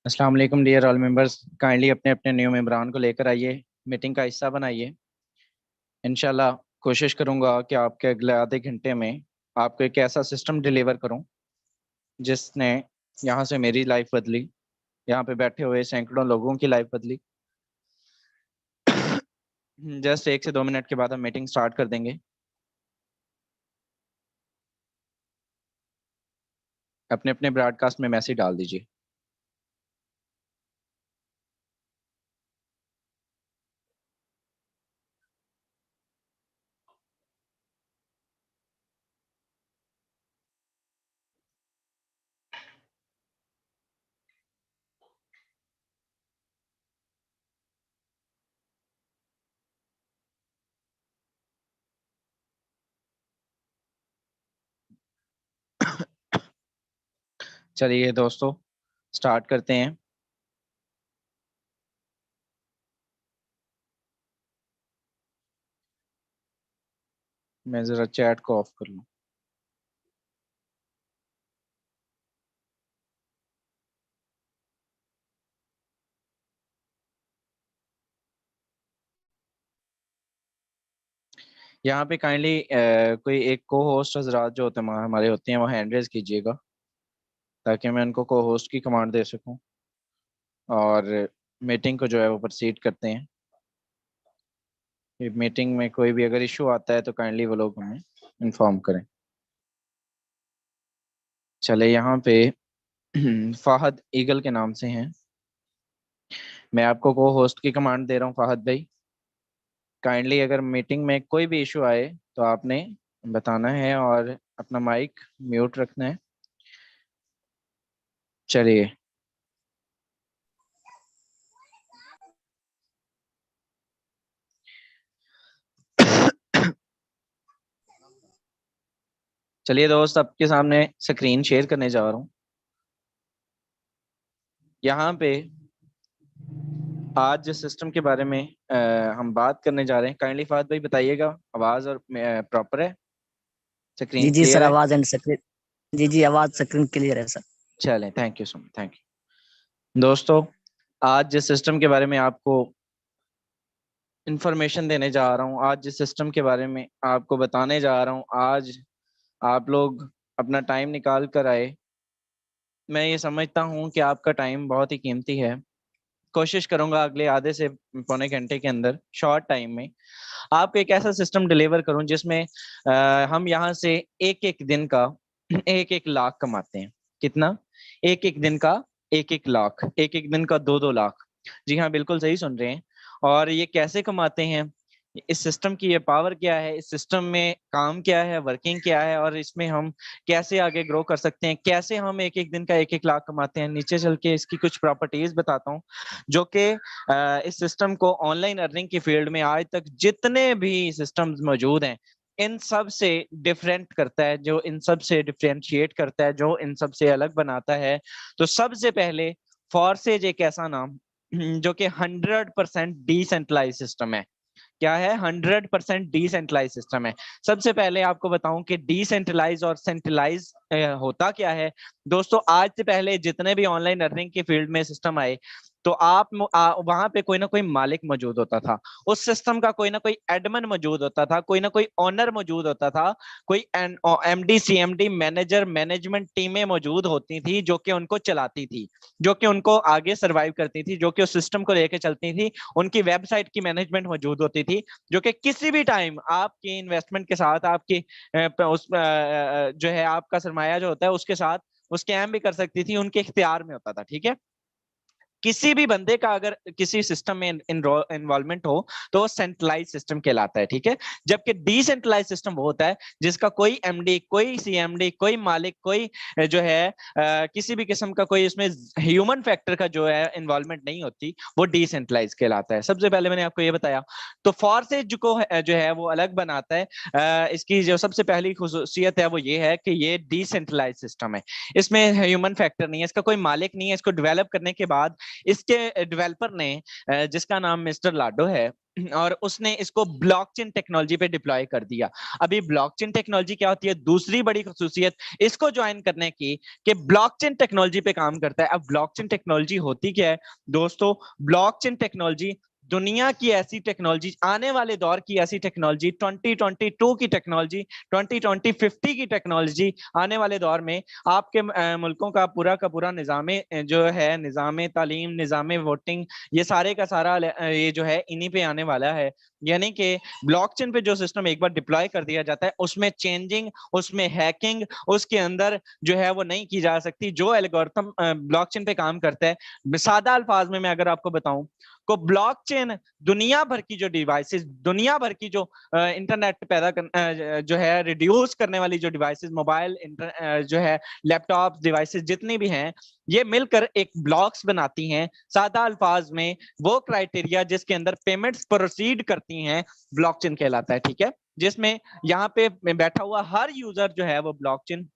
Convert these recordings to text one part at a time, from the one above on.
अस्सलाम वालेकुम dear all members. Kindly अपने अपने न्यू मेंबरान को लेकर आइए, मीटिंग का हिस्सा बनाइए। इंशाल्लाह कोशिश करूंगा कि आपके अगले आधे घंटे में आपको एक ऐसा सिस्टम डिलीवर करूं जिसने यहाँ से मेरी लाइफ बदली, यहाँ पे बैठे हुए सैकड़ों लोगों की लाइफ बदली। जस्ट 1 से 2 मिनट के बाद हम मीटिंग स्टार्ट कर देंगे। अपने अपने ब्रॉडकास्ट में मैसेज डाल दीजिए। चलिए दोस्तों, स्टार्ट करते हैं। मैं ज़रा चैट को ऑफ कर लूँ। यहाँ पे काइंडली कोई एक को होस्ट हजरात जो होते हैं हमारे होते हैं, वो हैंड रेज कीजिएगा ताकि मैं उनको को होस्ट की कमांड दे सकूं और मीटिंग को जो है वो प्रोसीड करते हैं। मीटिंग में कोई भी अगर इशू आता है तो काइंडली वो लोग हमें इन्फॉर्म करें। चले यहाँ पे फाहद ईगल के नाम से हैं। मैं आपको को होस्ट की कमांड दे रहा हूँ फाहद भाई। काइंडली अगर मीटिंग में कोई भी इशू आए तो आपने बताना है और अपना माइक म्यूट रखना है। चलिए। चलिए दोस्त, आपके सामने स्क्रीन शेयर करने जा रहा हूँ। यहाँ पे आज जिस सिस्टम के बारे में हम बात करने जा रहे हैं, काइंडली फाहद भाई बताइएगा, आवाज और प्रॉपर है, जी स्क्रीन जी सर, क्लियर है? आवाज एंड स्क्रीन। जी जी, आवाज स्क्रीन क्लियर है सर। चलें, thank you so much, thank you. दोस्तों, आज जिस सिस्टम के बारे में आपको इंफॉर्मेशन देने जा रहा हूँ, आज जिस सिस्टम के बारे में आपको बताने जा रहा हूँ, आज आप लोग अपना टाइम निकाल कर आए। मैं ये समझता हूँ कि आपका टाइम बहुत ही कीमती है। कोशिश करूंगा अगले आधे से पौने घंटे के अंदर, शॉर्ट टाइम में, आपको एक ऐसा सिस्टम डिलीवर करूं जिसमें हम यहाँ से एक एक दिन का 1-1 लाख कमाते हैं। कितना? एक एक दिन का 1-1 लाख, एक एक दिन का 2-2 लाख। जी हाँ, बिल्कुल सही सुन रहे हैं। और ये कैसे कमाते हैं, इस सिस्टम की ये पावर क्या है, इस सिस्टम में काम क्या है, वर्किंग क्या है, और इसमें हम कैसे आगे ग्रो कर सकते हैं, कैसे हम एक एक दिन का 1-1 लाख कमाते हैं, नीचे चल के इसकी कुछ प्रॉपर्टीज बताता हूँ जो कि इस सिस्टम को ऑनलाइन अर्निंग की फील्ड में आज तक जितने भी सिस्टम्स मौजूद हैं इन सब से डिफरेंट करता है, जो इन सब से डिफरेंशिएट करता है, जो इन सब से अलग बनाता है। तो सबसे पहले फॉरसेज एक ऐसा नाम जो कि 100% डिसेंट्रलाइज सिस्टम है। क्या है? 100% डिसेंट्रलाइज सिस्टम है। सबसे पहले आपको बताऊं कि डिसेंट्रलाइज और सेंट्रलाइज होता क्या है। दोस्तों, आज से पहले जितने भी ऑनलाइन अर्निंग की फील्ड में सिस्टम आए तो आप वहां पे कोई ना कोई मालिक मौजूद होता था, उस सिस्टम का कोई ना कोई एडमिन मौजूद होता था, कोई ना कोई ओनर मौजूद होता था, कोई एमडी सीएमडी मैनेजर मैनेजमेंट टीमें मौजूद होती थी जो कि उनको चलाती थी, जो कि उनको आगे सर्वाइव करती थी, जो कि उस सिस्टम को लेकर चलती थी। उनकी वेबसाइट की मैनेजमेंट मौजूद होती थी जो कि किसी भी टाइम आपकी इन्वेस्टमेंट के साथ, आपकी उस जो है आपका सरमाया जो होता है उसके साथ वो स्कैम भी कर सकती थी, उनके इख्तियार में होता था। ठीक है, किसी भी बंदे का अगर किसी सिस्टम में इन्वॉल्वमेंट हो तो वो सेंट्रलाइज सिस्टम कहलाता है। ठीक है, जबकि डिसेंट्रलाइज सिस्टम वो होता है जिसका कोई एमडी, कोई सीएमडी, कोई मालिक, कोई जो है किसी भी किस्म का कोई इसमें ह्यूमन फैक्टर का जो है इन्वॉल्वमेंट नहीं होती, वो डिसेंट्रलाइज कहलाता है। सबसे पहले मैंने आपको ये बताया। तो फॉरसेज को जो है वो अलग बनाता है। इसकी जो सबसे पहली खुसूसियत है वो ये है कि ये डिसेंट्रलाइज सिस्टम है, इसमें ह्यूमन फैक्टर नहीं है, इसका कोई मालिक नहीं है, इसको डेवलप करने के बाद इसके डेवलपर ने जिसका नाम मिस्टर लाडो है, और उसने इसको ब्लॉकचेन टेक्नोलॉजी पे डिप्लॉय कर दिया। अभी ब्लॉकचेन टेक्नोलॉजी क्या होती है, दूसरी बड़ी खसूसियत इसको ज्वाइन करने की कि ब्लॉकचेन टेक्नोलॉजी पे काम करता है। अब ब्लॉकचेन टेक्नोलॉजी होती क्या है दोस्तों, ब्लॉकचेन टेक्नोलॉजी दुनिया की ऐसी टेक्नोलॉजी, आने वाले दौर की ऐसी टेक्नोलॉजी, 2022 की टेक्नोलॉजी, 2050 की टेक्नोलॉजी, आने वाले दौर में आपके मुल्कों का पूरा निजाम जो है, निजाम तालीम, निजाम वोटिंग, ये सारे का सारा ये जो है इन्हीं पे आने वाला है। यानी कि ब्लॉकचेन पे जो सिस्टम एक बार डिप्लॉय कर दिया जाता है, उसमें चेंजिंग, उसमें हैकिंग उसके अंदर जो है वो नहीं की जा सकती। जो एल्गोरिथम ब्लॉकचेन पे काम करता है, सादा अल्फाज में मैं अगर आपको बताऊं को, ब्लॉकचेन दुनिया भर की जो डिवाइसेस, दुनिया भर की जो इंटरनेट पैदा जो है रिड्यूस करने वाली जो डिवाइसेस, मोबाइल जो है लैपटॉप डिवाइसेस जितनी भी हैं, ये मिलकर एक ब्लॉक्स बनाती हैं। सादा अल्फाज में वो क्राइटेरिया जिसके अंदर पेमेंट्स प्रोसीड करती हैं, ब्लॉकचेन कहलाता है। ठीक है, जिसमें यहाँ पे बैठा हुआ हर यूजर जो है वो ब्लॉकचेन,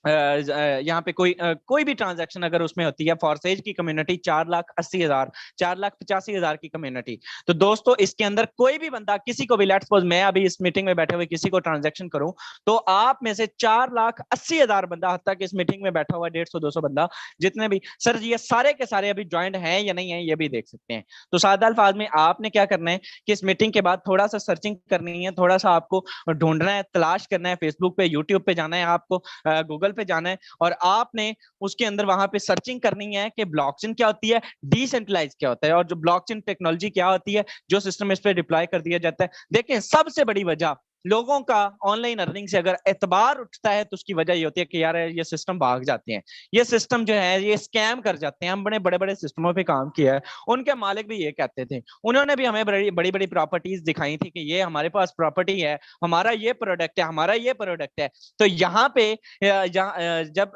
यहाँ पे कोई भी ट्रांजैक्शन अगर उसमें होती है, फॉरसेज की कम्युनिटी 4,80,000, 4,85,000 की कम्युनिटी, तो दोस्तों इसके अंदर कोई भी बंदा, किसी को भी, लेट्स सपोज मैं अभी इस मीटिंग में बैठे हुए किसी को ट्रांजैक्शन करूं, तो आप में से 4,80,000 बंदा, हद तक इस मीटिंग में बैठा हुआ 150-200 बंदा, जितने भी सर ये सारे के सारे अभी ज्वाइंट हैं या नहीं है, ये भी देख सकते हैं। तो सादा अल्फाज में आपने क्या करना है कि इस मीटिंग के बाद थोड़ा सा सर्चिंग करनी है, थोड़ा सा आपको ढूंढना है, तलाश करना है, फेसबुक पे, यूट्यूब पे जाना है, आपको गूगल पे जाना है, और आपने उसके अंदर वहां पे सर्चिंग करनी है कि ब्लॉकचेन क्या होती है, डिसेंट्रलाइज क्या होता है, और जो ब्लॉकचेन टेक्नोलॉजी क्या होती है, जो सिस्टम इस पे डिप्लॉय कर दिया जाता है। देखिए सबसे बड़ी वजह लोगों का ऑनलाइन अर्निंग से अगर एतबार उठता है, तो उसकी वजह ये होती है कि यार ये सिस्टम भाग जाते हैं, ये सिस्टम जो है ये स्कैम कर जाते हैं। हम बड़े बड़े बड़े सिस्टमों पे काम किया है, उनके मालिक भी ये कहते थे, उन्होंने भी हमें बड़ी बड़ी बड़ी प्रॉपर्टीज दिखाई थी कि ये हमारे पास प्रॉपर्टी है, हमारा ये प्रोडक्ट है, हमारा ये प्रोडक्ट है। तो यहाँ पे जब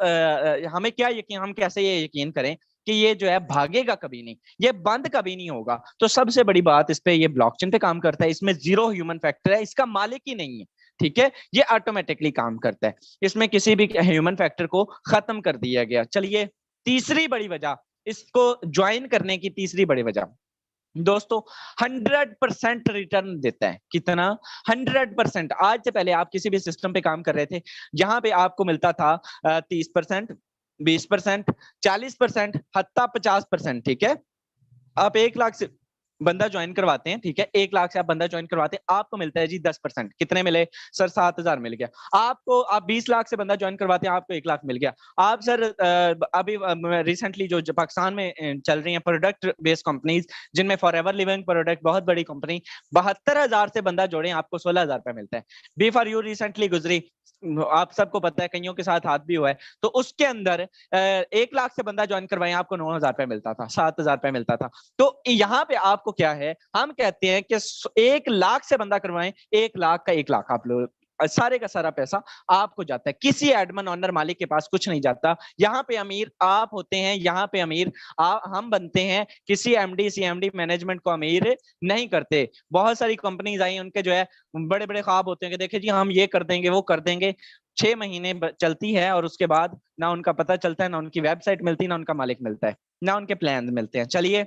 हमें क्या यकीन, हम कैसे ये यकीन करें कि ये जो है भागेगा कभी नहीं, ये बंद कभी नहीं होगा। तो सबसे बड़ी बात इस पे, ये ब्लॉकचेन पे काम करता है, इसमें जीरो ह्यूमन फैक्टर है, इसका मालिक ही नहीं है। ठीक है, ये ऑटोमेटिकली काम करता है, इसमें किसी भी ह्यूमन फैक्टर को खत्म कर दिया गया। चलिए तीसरी बड़ी वजह, इसको ज्वाइन करने की तीसरी बड़ी वजह दोस्तों, 100% रिटर्न देता है। कितना? 100%। आज से पहले आप किसी भी सिस्टम पे काम कर रहे थे, जहां पे आपको मिलता था 30%, 20%, 40%, हत्ता 50%। ठीक है, आप 1 लाख से बंदा ज्वाइन करवाते हैं, ठीक है, 1 लाख से आप बंदा ज्वाइन करवाते हैं, आपको मिलता है जी 10%। कितने मिले सर? 7,000 मिल गया आपको। आप 20 लाख से बंदा ज्वाइन करवाते हैं, आपको 1 लाख मिल गया। आप सर अभी रिसेंटली जो पाकिस्तान में चल रही है प्रोडक्ट बेस्ड कंपनीज, जिनमें फॉर एवर लिविंग प्रोडक्ट बहुत बड़ी कंपनी, 72,000 से बंदा जोड़े, आपको 16,000 रुपए मिलता है। बी फॉर यू रिसेंटली गुजरी, आप सबको पता है, कईयों के साथ हाथ भी हुआ है, तो उसके अंदर 1 लाख से बंदा ज्वाइन करवाए, आपको 9,000 रुपए मिलता था, 7,000 रुपए मिलता था। तो यहाँ पे आपको क्या है, हम कहते हैं कि 1 लाख से बंदा करवाएं, 1 लाख का 1 लाख आप लोग, सारे का सारा पैसा आपको जाता है, किसी एडमन ऑनर मालिक के पास कुछ नहीं जाता। यहाँ पे अमीर आप होते हैं, यहाँ पे अमीर हम बनते हैं, किसी एमडी सीएमडी मैनेजमेंट को अमीर नहीं करते। बहुत सारी कंपनीज आई, उनके जो है बड़े बड़े ख्वाब होते हैं कि देखिए जी हम ये कर देंगे, वो कर देंगे, 6 महीने चलती है और उसके बाद ना उनका पता चलता है, ना उनकी वेबसाइट मिलती है, ना उनका मालिक मिलता है, ना उनके प्लान मिलते हैं। चलिए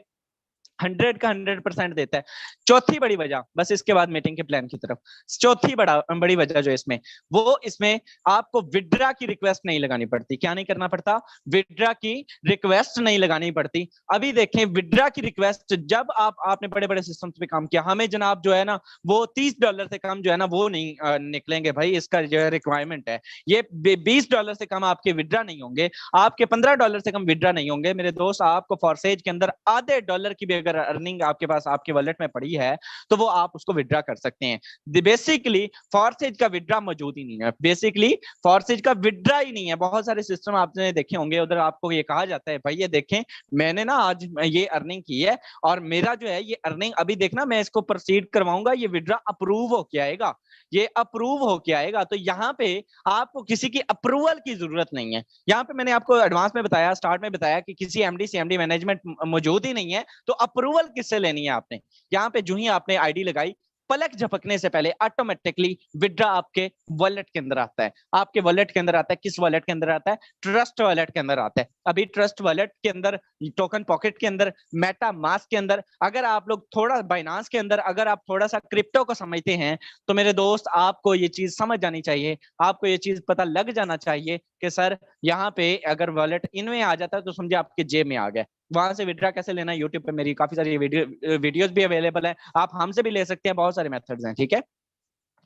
100 का 100% देता है। चौथी बड़ी वजह, बस इसके बाद मीटिंग के प्लान की तरफ, चौथी बड़ी वजह जो इसमें, वो इसमें आपको विड्रा की रिक्वेस्ट नहीं लगानी पड़ती। क्या नहीं करना पड़ता? विड्रा की रिक्वेस्ट नहीं लगानी पड़ती। अभी देखें, विड्रा की रिक्वेस्ट जब आपने बड़े बड़े सिस्टम्स पे काम किया, हमें जनाब जो है ना वो $30 से कम जो है ना वो नहीं निकलेंगे भाई, इसका जो है रिक्वायरमेंट है। ये $20 से कम आपके विड्रा नहीं होंगे, आपके $15 से कम विड्रा नहीं होंगे मेरे दोस्त। आपको फॉरसेज के अंदर आधे डॉलर की भी अगर अर्निंग आपके पास आपके वॉलेट में पड़ी है, तो वो आप उसको विड्रा कर सकते हैं। बेसिकली फॉरसेज का विड्रा मौजूद ही नहीं है, बेसिकली फॉरसेज का विड्रा ही नहीं है। बहुत सारे सिस्टम आपने देखे होंगे, उधर आपको ये कहा जाता है भाई ये देखें मैंने ना आज ये अर्निंग की है, और मेरा जो है ये अर्निंग अभी देखना मैं इसको प्रोसीड करवाऊंगा, ये विड्रा अप्रूव होके आएगा, ये अप्रूव होके आएगा। तो यहाँ पे आपको किसी की अप्रूवल की जरूरत नहीं है। यहाँ पे मैंने आपको एडवांस में बताया, स्टार्ट में बताया कि किसी एमडी सीएमडी मैनेजमेंट मौजूद ही नहीं है, तो अप्रूवल किससे लेनी है आपने? यहाँ पे जो ही आपने आईडी लगाई, पलक झपकने से पहले ऑटोमेटिकली विड्रा आपके वॉलेट के अंदर आता है। आपके वॉलेट के अंदर आता है, किस वॉलेट के अंदर आता है? ट्रस्ट वॉलेट के अंदर आता है। अभी ट्रस्ट वॉलेट के अंदर, टोकन पॉकेट के अंदर, मेटा मास्क के अंदर, अगर आप लोग थोड़ा बाइनांस के अंदर अगर आप थोड़ा सा क्रिप्टो को समझते हैं तो मेरे दोस्त आपको ये चीज समझ जानी चाहिए, आपको ये चीज पता लग जाना चाहिए कि सर यहाँ पे अगर वॉलेट इनमें आ जाता है तो समझे आपके जेब में आ गया। वहां से विड्रा कैसे लेना है, यूट्यूब पे मेरी काफी सारी वीडियोस भी अवेलेबल है, आप हमसे भी ले सकते हैं, बहुत सारे मेथड्स हैं, ठीक है।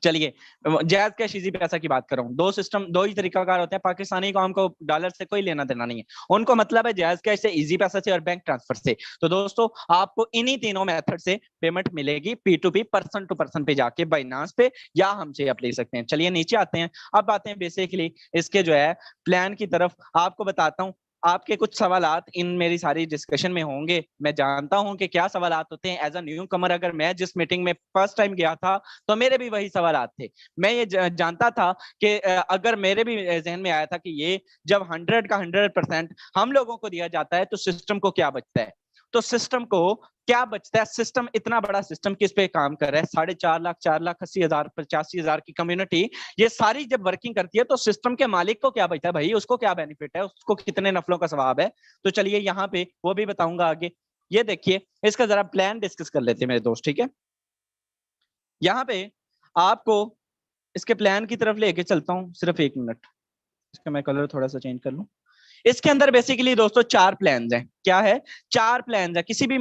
चलिए जायज कैश इजी पैसा की बात कर रहा हूँ। दो सिस्टम, दो ही तरीकाकार होते हैं। पाकिस्तानी कौम को डॉलर से कोई लेना देना नहीं है, उनको मतलब है जायज कैश से, इजी पैसा से और बैंक ट्रांसफर से। तो दोस्तों आपको इन्हीं तीनों मेथड से पेमेंट मिलेगी, P2P, पर्सन टू पर्सन पे जाके बाइनांस पे, या हमसे आप ले सकते हैं। चलिए नीचे आते हैं, अब आते हैं बेसिकली इसके जो है प्लान की तरफ। आपको बताता हूँ, आपके कुछ सवालात इन मेरी सारी डिस्कशन में होंगे, मैं जानता हूं कि क्या सवालात होते हैं। एज अ न्यू कमर अगर मैं जिस मीटिंग में फर्स्ट टाइम गया था तो मेरे भी वही सवालात थे। मैं ये जानता था कि अगर मेरे भी जहन में आया था कि ये जब 100 का 100% हम लोगों को दिया जाता है तो सिस्टम को क्या बचता है, तो सिस्टम को क्या बचता है। सिस्टम इतना बड़ा सिस्टम किस पे काम कर रहा है, 4.5 लाख, 4,80,000, 85,000 की कम्युनिटी, ये सारी जब वर्किंग करती है तो सिस्टम के मालिक को क्या बचता है भाई, उसको क्या बेनिफिट है, उसको कितने नफलों का सवाब है। तो चलिए यहाँ पे वो भी बताऊंगा आगे। ये देखिए इसका जरा प्लान डिस्कस कर लेते हैं मेरे दोस्त, ठीक है। यहाँ पे आपको इसके प्लान की तरफ लेके चलता हूँ, सिर्फ 1 मिनट, इसका मैं कलर थोड़ा सा चेंज कर लूं। इसके अंदर बेसिकली दोस्तों 4 प्लान्स हैं। क्या है? 4 प्लान्स है। किसी भी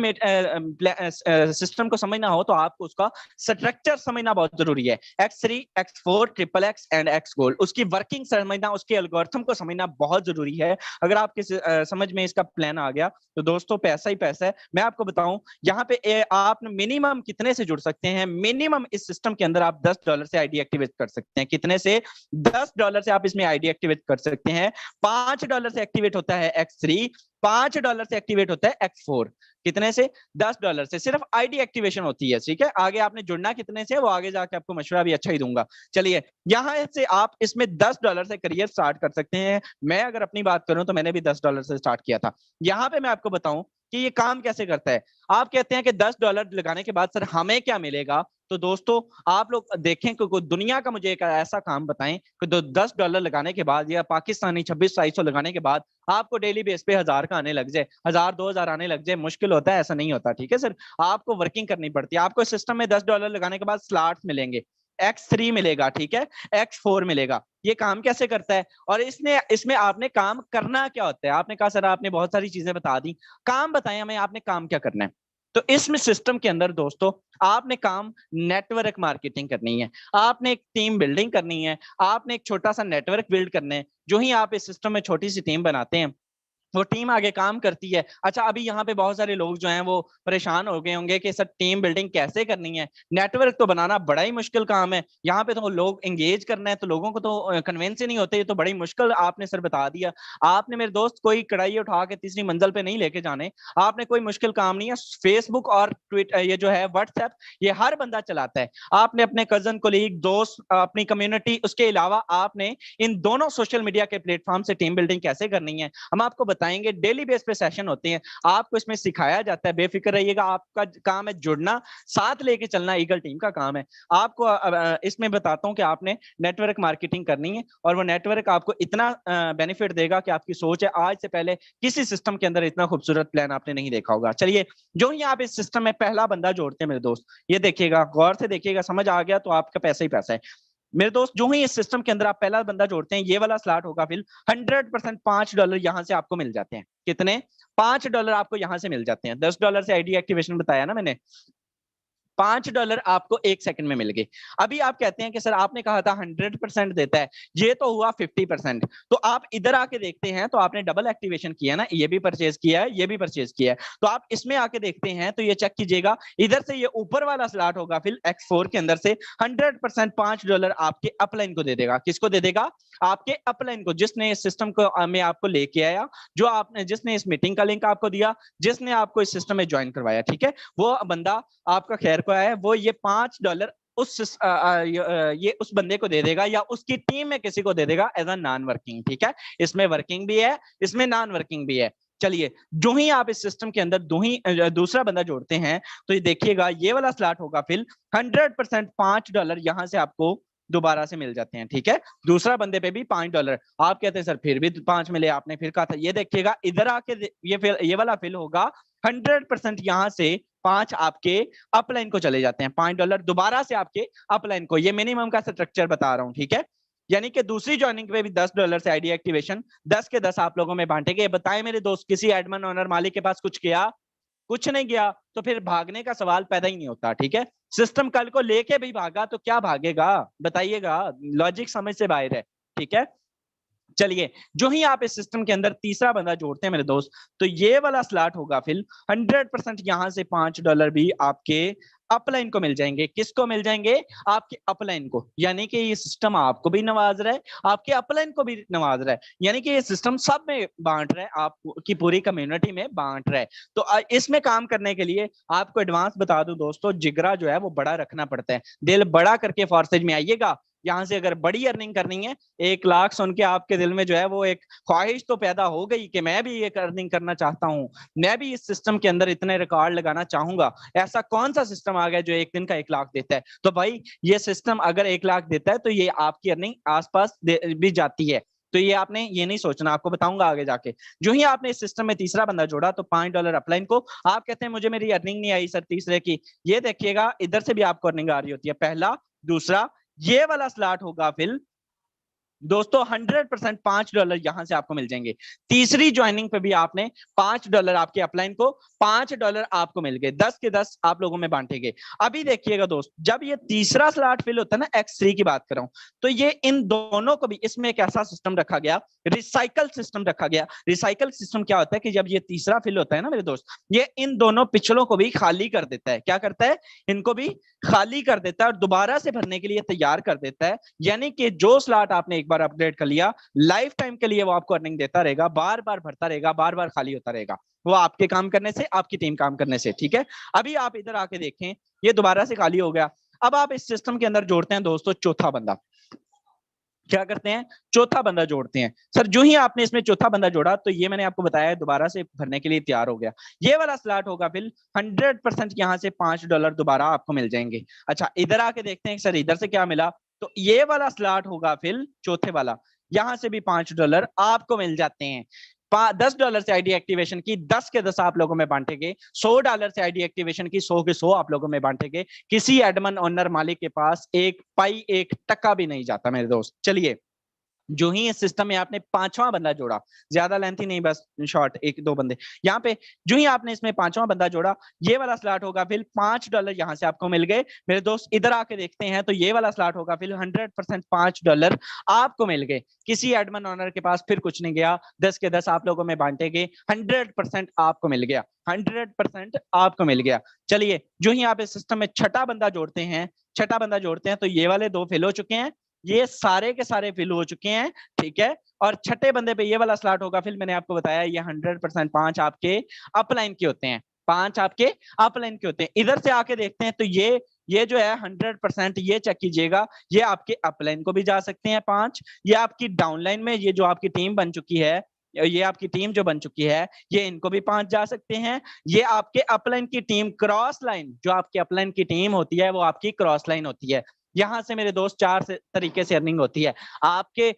सिस्टम को समझना हो तो आपको उसका स्ट्रक्चर समझना बहुत जरूरी है। X3, X4, XXX and X gold, उसकी वर्किंग समझना, उसके एल्गोरिथम को समझना बहुत जरूरी है। अगर आपके समझ में इसका प्लान आ गया तो दोस्तों पैसा ही पैसा है। मैं आपको बताऊं यहाँ पे आप मिनिमम कितने से जुड़ सकते हैं। मिनिमम इस सिस्टम के अंदर आप $10 से आईडी एक्टिवेट कर सकते हैं। कितने से? $10 से आप इसमें आईडी एक्टिवेट कर सकते हैं। $5 से एक्टिवेट होता है X3, $5 से एक्टिवेट होता है X4। कितने से? $10 से सिर्फ आईडी एक्टिवेशन होती है, ठीक है। आगे आपने जुड़ना कितने से वो आगे जाके आपको मशवरा भी अच्छा ही दूंगा। चलिए यहां से आप इसमें $10 से करियर स्टार्ट कर सकते हैं। मैं अगर अपनी बात करूं तो मैंने भी $10 से स्टार्ट किया था। यहां पे मैं आपको बताऊं कि ये काम कैसे करता है। आप कहते हैं कि $10 लगाने के बाद सर हमें क्या मिलेगा, तो दोस्तों आप लोग देखें कि दुनिया का मुझे एक ऐसा काम बताएं कि $10 लगाने के बाद या पाकिस्तानी 26-2700 लगाने के बाद आपको डेली बेस पे 1000 का आने लग जाए, 1000-2000 आने लग जाए। मुश्किल होता है, ऐसा नहीं होता, ठीक है सर। आपको वर्किंग करनी पड़ती है। आपको सिस्टम में $10 लगाने के बाद स्लॉट्स मिलेंगे। X3 मिलेगा, ठीक है, X4 मिलेगा। ये काम कैसे करता है और इसमें आपने काम करना क्या होता है। आपने कहा सर आपने बहुत सारी चीजें बता दी, काम बताएं हमें आपने काम क्या करना है। तो इसमें सिस्टम के अंदर दोस्तों आपने काम नेटवर्क मार्केटिंग करनी है, आपने एक टीम बिल्डिंग करनी है, आपने एक छोटा सा नेटवर्क बिल्ड करना है। जो ही आप इस सिस्टम में छोटी सी टीम बनाते हैं वो टीम आगे काम करती है। अच्छा अभी यहाँ पे बहुत सारे लोग जो हैं वो परेशान हो गए होंगे कि सर टीम बिल्डिंग कैसे करनी है, नेटवर्क तो बनाना बड़ा ही मुश्किल काम है। यहाँ पे तो लोग एंगेज करना है तो लोगों को तो कन्विंस ही नहीं होते, ये तो बड़ी मुश्किल आपने सर बता दिया। आपने मेरे दोस्त कोई कढ़ाई उठा के तीसरी मंजिल पे नहीं लेके जाने, आपने कोई मुश्किल काम नहीं है। फेसबुक और ट्विटर, ये जो है व्हाट्सएप, ये हर बंदा चलाता है। आपने अपने कजन, कोलीग, दोस्त, अपनी कम्युनिटी, उसके अलावा आपने इन दोनों सोशल मीडिया के प्लेटफॉर्म से टीम बिल्डिंग कैसे करनी है हम आपको बताएंगे। डेली बेस पे सेशन होते हैं, आपको इसमें सिखाया जाता है। बेफिक्र रहिएगा, आपका काम है जुड़ना, साथ लेके चलना ईगल टीम का काम है। आपको इसमें बताता हूं कि आपने नेटवर्क मार्केटिंग करनी है और वो नेटवर्क आपको इतना बेनिफिट देगा कि आपकी सोच है आज से पहले किसी सिस्टम के अंदर इतना खूबसूरत प्लान आपने नहीं देखा होगा। चलिए जो ही आप इस सिस्टम में पहला बंदा जोड़ते हैं मेरे दोस्त, ये देखिएगा, गौर से देखिएगा, समझ आ गया तो आपका पैसा ही पैसा है मेरे दोस्त। जो ही इस सिस्टम के अंदर आप पहला बंदा जोड़ते हैं, ये वाला स्लॉट होगा फिर 100% $5 यहां से आपको मिल जाते हैं। कितने? $5 आपको यहां से मिल जाते हैं। $10 से आईडी एक्टिवेशन बताया ना मैंने, $5 आपको 1 सेकंड में मिल गए। अभी आप कहते हैं कि सर आपने कहा था 100% देता है, ये तो हुआ 50%। तो आप इधर आके देखते हैं तो आपने डबल एक्टिवेशन किया ना, ये भी परचेज किया है, ये भी परचेज किया है। तो आप इसमें आके देखते हैं तो ये चेक कीजिएगा, इधर से ये ऊपर वाला स्लॉट होगा फिर X4 के अंदर से 100% $5 आपके अपलाइन को दे देगा। किसको दे देगा? आपके अपलाइन को, जिसने इस सिस्टम को में आपको लेके आया, जो आपने, जिसने इस मीटिंग का लिंक आपको दिया, जिसने आपको इस सिस्टम में ज्वाइन करवाया, ठीक है, वो बंदा आपका खैर को है, वो ये $5 ये उस बंदे को दे देगा या उसकी टीम में किसी को दे देगा एज अ नॉन वर्किंग, ठीक है। इसमें वर्किंग भी है, इसमें नॉन वर्किंग भी है। चलिए, जो ही आप इस सिस्टम के अंदर दूसरा बंदा जोड़ते हैं तो ये देखिएगा ये वाला स्लॉट होगा फिल 100% $5 यहां से आपको दोबारा से मिल जाते हैं। ठीक है, दूसरा बंदे पे भी $5। आप कहते हैं सर फिर भी 5 मिले, आपने फिर कहा था। ये देखिएगा इधर आके ये वाला फिल होगा 100% यहां से 5 आपके अपलाइन को चले जाते हैं, $5 दोबारा से आपके अपलाइन को। ये मिनिमम का स्ट्रक्चर बता रहा हूं। ठीक है, यानी कि दूसरी ज्वाइनिंग पे भी $10 से आईडी एक्टिवेशन 10 के 10 आप लोगों में बांटेंगे। बताएं मेरे दोस्त, किसी एडमिन ओनर मालिक के पास कुछ किया? कुछ नहीं गया, तो फिर भागने का सवाल पैदा ही नहीं होता। ठीक है, सिस्टम कल को लेके भी भागा तो क्या भागेगा, बताइएगा? लॉजिक समझ से बाहर है। ठीक है, चलिए, जो ही आप इस सिस्टम के अंदर तीसरा बंदा जोड़ते हैं मेरे दोस्त, तो ये वाला स्लॉट होगा फिर 100% यहां से $5 भी आपके अपलाइन को मिल जाएंगे। किसको मिल जाएंगे? आपके अपलाइन को। यानी कि ये सिस्टम आपको भी नवाज रहा है, आपके अपलाइन को भी नवाज रहा है। यानी कि ये सिस्टम सब में बांट रहा है, आपकी पूरी कम्युनिटी में बांट रहा है। तो इसमें काम करने के लिए आपको एडवांस बता दूं दोस्तों, जिगरा जो है वो बड़ा रखना पड़ता है। दिल बड़ा करके फॉर्सेज में आइएगा। यहां से अगर बड़ी अर्निंग करनी है, 1 लाख सुन के आपके दिल में जो है वो एक ख्वाहिश तो पैदा हो गई कि मैं भी ये अर्निंग करना चाहता हूं, मैं भी इस सिस्टम के अंदर इतने रिकॉर्ड लगाना चाहूंगा। ऐसा कौन सा सिस्टम आ गया जो एक दिन का 1 लाख देता है? तो भाई ये सिस्टम अगर 1 लाख देता है तो ये आपकी अर्निंग आसपास भी जाती है। तो ये आपने ये नहीं सोचना, आपको बताऊंगा आगे जाके। जो ही आपने इस सिस्टम में तीसरा बंदा जोड़ा तो $5 अपलाइन को। आप कहते हैं मुझे मेरी अर्निंग नहीं आई सर तीसरे की। ये देखिएगा इधर से भी आपको अर्निंग आ रही होती है, पहला दूसरा। ये वाला स्लॉट होगा फिर दोस्तों 100% $5 यहां से आपको मिल जाएंगे। तीसरी ज्वाइनिंग पे भी आपने $5 आपके अपलाइन को, $5 आपको मिल गए। 10 के 10 आप लोगों में बांटे गए। अभी देखिएगा दोस्त, जब ये तीसरा स्लॉट फिल होता है ना, X3 की बात कर रहा हूं, तो ये इन दोनों को भी इसमें एक ऐसा सिस्टम रखा गया, रिसाइकल सिस्टम रखा गया। रिसाइकल सिस्टम क्या होता है कि जब ये तीसरा फिल होता है ना मेरे दोस्त, ये इन दोनों पिछलों को भी खाली कर देता है। क्या करता है? इनको भी खाली कर देता है और दोबारा से भरने के लिए तैयार कर देता है। यानी कि जो स्लॉट आपने एक बार अपडेट कर लिया, लाइफ टाइम के लिए वो आपको अर्निंग देता रहेगा, बार बार भरता रहेगा, बार बार खाली होता रहेगा। वो आपके काम करने से, आपकी टीम काम करने से। ठीक है, अभी आप इधर आके देखें, ये दोबारा से खाली हो गया। अब आप इस सिस्टम के अंदर जोड़ते हैं दोस्तों चौथा बंदा। क्या करते हैं? चौथा बंदा जोड़ते हैं। सर जो ही आपने इसमें चौथा बंदा जोड़ा तो ये मैंने आपको बताया दोबारा से भरने के लिए तैयार हो गया। ये वाला स्लॉट होगा फिर 100% यहां से $5 दोबारा आपको मिल जाएंगे। अच्छा, इधर आके देखते हैं सर इधर से क्या मिला। तो ये वाला स्लॉट होगा फिर चौथे वाला, यहां से भी $5 आपको मिल जाते हैं। $10 से आईडी एक्टिवेशन की 10 के 10 आप लोगों में बांटे गए। $100 से आईडी एक्टिवेशन की 100 के 100 आप लोगों में बांटे गए। किसी एडमन ओनर मालिक के पास एक पाई, एक टका भी नहीं जाता मेरे दोस्त। चलिए, जो ही इस सिस्टम में आपने पांचवा बंदा जोड़ा, ज्यादा लेंथी नहीं, बस शॉर्ट 1-2 बंदे यहाँ पे, जो ही आपने इसमें पांचवा बंदा जोड़ा, ये वाला स्लॉट होगा फिर $5 यहां से आपको मिल गए। मेरे दोस्त इधर आके देखते हैं तो ये वाला स्लॉट होगा फिर 100% $5 आपको मिल गए। किसी एडमन ओनर के पास फिर कुछ नहीं गया, 10 के 10 आप लोगों में बांटे गए, 100% आपको मिल गया, 100% आपको मिल गया। चलिए, जो ही आप इस सिस्टम में छठा बंदा जोड़ते हैं, तो ये वाले 2 फेल हो चुके हैं, ये सारे के सारे फिल हो चुके हैं। ठीक है, और छठे बंदे पे ये वाला स्लॉट होगा फिर मैंने आपको बताया ये 100% 5 आपके अपलाइन के होते हैं, 5 आपके अपलाइन के होते हैं। इधर से आके देखते हैं तो ये जो है 100% ये चेक कीजिएगा, ये आपके अपलाइन को भी जा सकते हैं 5। ये आपकी डाउनलाइन में ये जो आपकी टीम बन चुकी है, ये आपकी टीम जो बन चुकी है, ये इनको भी 5 जा सकते हैं। ये आपके अपलाइन की टीम क्रॉस लाइन, जो आपके अपलाइन की टीम होती है वो आपकी क्रॉस लाइन होती है। यहां से मेरे दोस्त 4 तरीके से अर्निंग होती है। आपके